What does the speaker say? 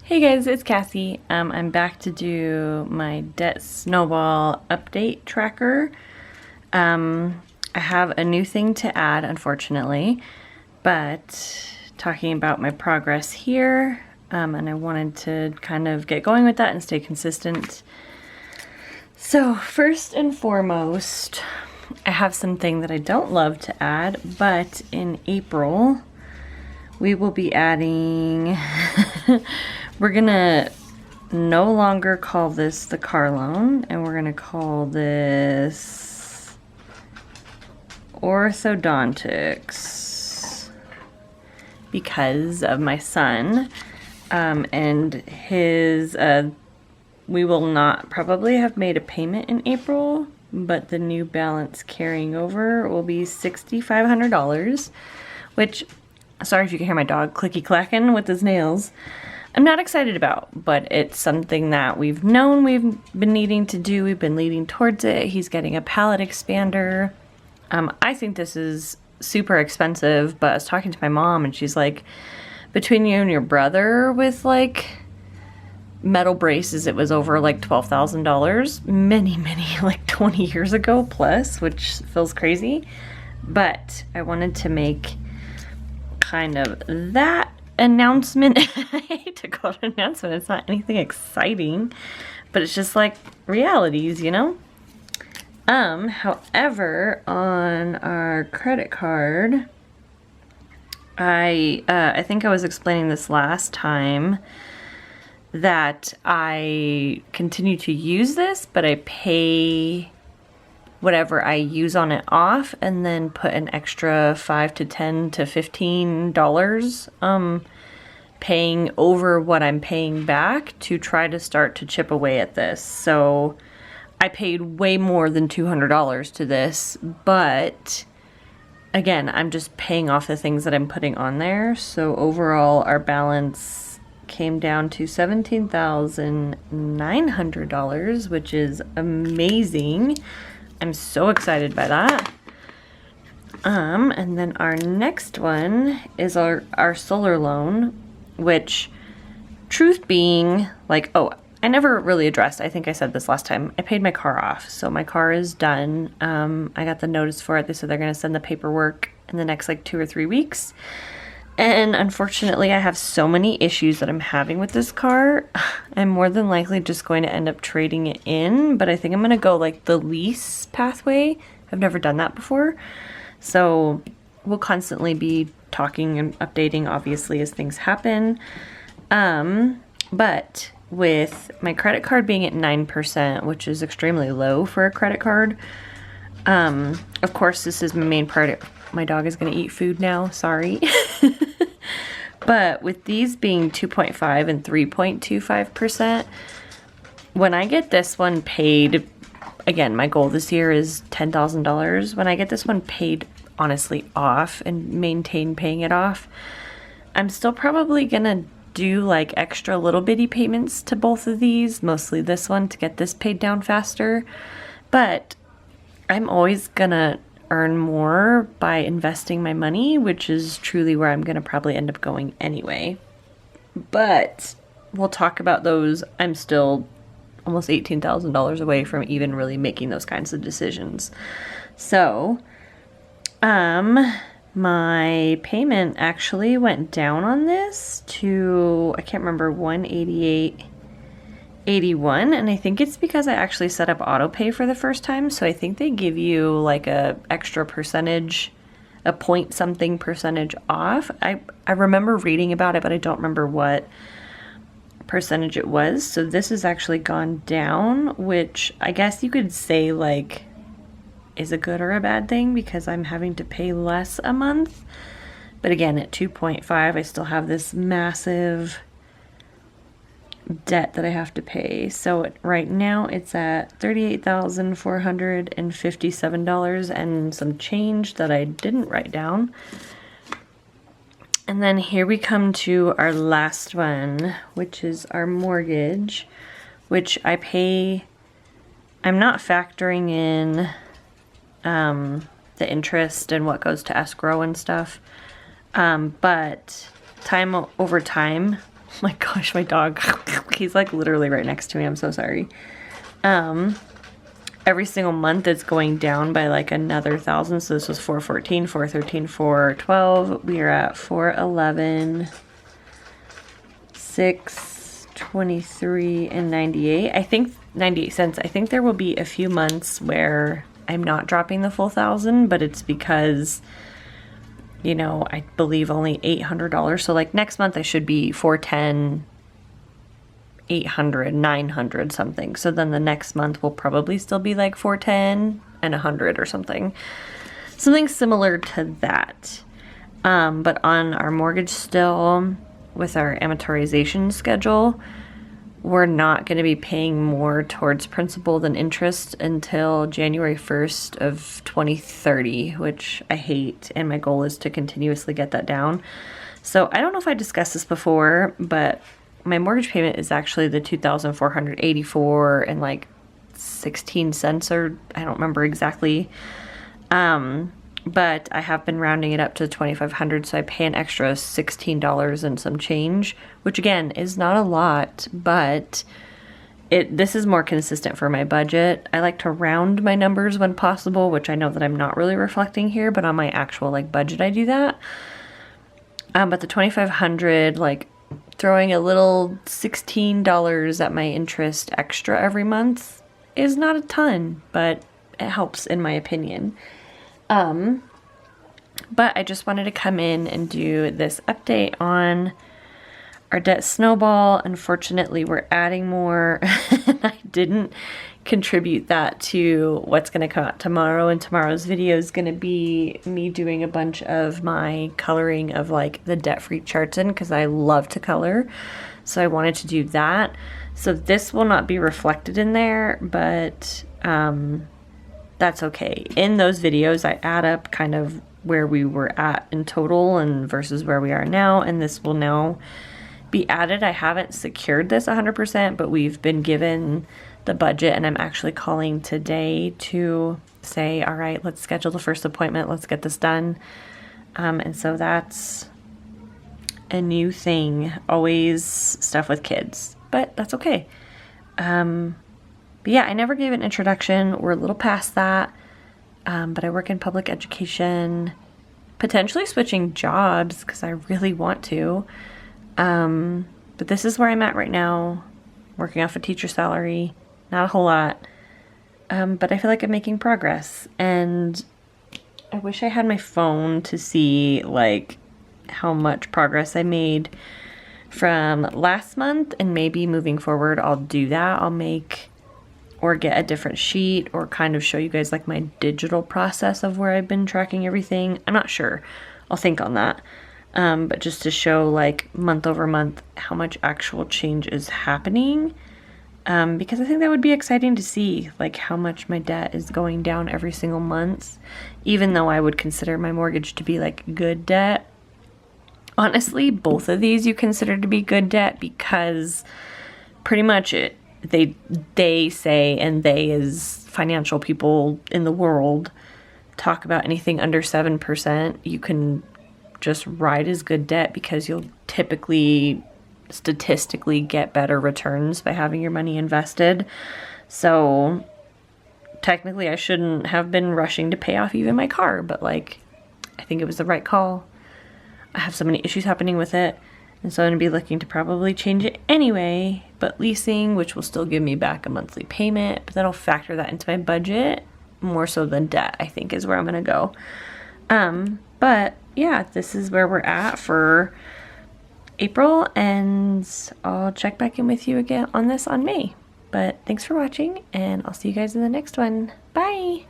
Hey guys, it's Cassie. I'm back to do my debt snowball update tracker. I have a new thing to add, unfortunately, but talking about my progress here, and I wanted to kind of get going with that and stay consistent. So first and foremost, I have something that I don't love to add, but in April, we will be adding, we're gonna no longer call this the car loan, and we're gonna call this orthodontics because of my son and his, we will not probably have made a payment in April, but the new balance carrying over will be $6,500, which, sorry if you can hear my dog clicky clacking with his nails, I'm not excited about, but it's something that we've known we've been needing to do. We've been leading towards it. He's getting a palate expander. I think this is super expensive, but I was talking to my mom and she's like, between you and your brother with like metal braces, it was over like $12,000 many, like 20 years ago plus, which feels crazy. But I wanted to make kind of that announcement. I hate to call it an announcement, it's not anything exciting, but it's just like realities, you know? However, on our credit card, I think I was explaining this last time that I continue to use this, but I pay whatever I use on it off and then put an extra $5 to $10 to $15 paying over what I'm paying back to try to start to chip away at this. So I paid way more than $200 to this, but again, I'm just paying off the things that I'm putting on there. So overall, our balance came down to $17,900, which is amazing. I'm so excited by that. And then our next one is our solar loan, which, truth being, like, oh, I never really addressed, I think I said this last time, I paid my car off. So my car is done. I got the notice for it. They said they're going to send the paperwork in the next like 2 or 3 weeks. And unfortunately, I have so many issues that I'm having with this car. I'm more than likely just going to end up trading it in, but I think I'm going to go like the lease pathway. I've never done that before. So we'll constantly be talking and updating, obviously, as things happen. But with my credit card being at 9%, which is extremely low for a credit card, of course, this is my main part. My dog is going to eat food now, sorry. But with these being 2.5 and 3.25%, when I get this one paid, again, my goal this year is $10,000. When I get this one paid honestly off and maintain paying it off, I'm still probably going to do like extra little bitty payments to both of these, mostly this one to get this paid down faster. But I'm always going to earn more by investing my money, which is truly where I'm going to probably end up going anyway. But we'll talk about those. I'm still almost $18,000 away from even really making those kinds of decisions. So, my payment actually went down on this to, I can't remember, $188.81, and I think it's because I actually set up auto pay for the first time. So I think they give you like a extra percentage, a point something percentage off. I remember reading about it, but I don't remember what percentage it was. So this has actually gone down, which I guess you could say like is a good or a bad thing because I'm having to pay less a month. But again, at 2.5, I still have this massive debt that I have to pay. So right now it's at $38,457 and some change that I didn't write down. And then here we come to our last one, which is our mortgage, which I pay. I'm not factoring in the interest and what goes to escrow and stuff, but time over time, Oh my gosh, my dog. He's like literally right next to me. I'm so sorry. Every single month it's going down by like another 1,000. So this was 414, 413, 412. We are at 411, 623, and 98. I think 98 cents. I think there will be a few months where I'm not dropping the full 1,000, but it's because, you know, I believe only $800. So like next month I should be 410, 800, 900 something. So then the next month will probably still be like 410 and 100 or something. Something similar to that. But on our mortgage still, with our amortization schedule, we're not going to be paying more towards principal than interest until January 1st of 2030, which I hate, and my goal is to continuously get that down. So I don't know if I discussed this before, but my mortgage payment is actually the $2,484 and like 16 cents, or I don't remember exactly. But I have been rounding it up to $2,500, so I pay an extra $16 and some change, which again is not a lot, but this is more consistent for my budget. I like to round my numbers when possible, which I know that I'm not really reflecting here, but on my actual like budget I do that. But the $2,500, like throwing a little $16 at my interest extra every month is not a ton, but it helps in my opinion. But I just wanted to come in and do this update on our debt snowball. Unfortunately, we're adding more. I didn't contribute that to what's going to come out tomorrow, and tomorrow's video is going to be me doing a bunch of my coloring of like the debt-free charts in, because I love to color. So I wanted to do that. So this will not be reflected in there, but that's okay. In those videos, I add up kind of where we were at in total and versus where we are now, and this will now be added. I haven't secured this 100%, but we've been given the budget, and I'm actually calling today to say, all right, let's schedule the first appointment. Let's get this done. And so that's a new thing. Always stuff with kids, but that's okay. But yeah, I never gave an introduction. We're a little past that. But I work in public education, potentially switching jobs because I really want to. But this is where I'm at right now, working off a teacher salary, not a whole lot. But I feel like I'm making progress, and I wish I had my phone to see like how much progress I made from last month, and maybe moving forward I'll do that. I'll make or get a different sheet or kind of show you guys like my digital process of where I've been tracking everything. I'm not sure. I'll think on that. But just to show like month over month how much actual change is happening. Because I think that would be exciting to see like how much my debt is going down every single month, even though I would consider my mortgage to be like good debt. Honestly, both of these you consider to be good debt because pretty much they say, and they as financial people in the world talk about anything under 7%, you can just write as good debt because you'll typically statistically get better returns by having your money invested. So technically I shouldn't have been rushing to pay off even my car, but like I think it was the right call. I have so many issues happening with it. And so I'm going to be looking to probably change it anyway, but leasing, which will still give me back a monthly payment, but then I'll factor that into my budget more so than debt, I think is where I'm going to go. But yeah, this is where we're at for April, and I'll check back in with you again on this on May. But thanks for watching, and I'll see you guys in the next one. Bye!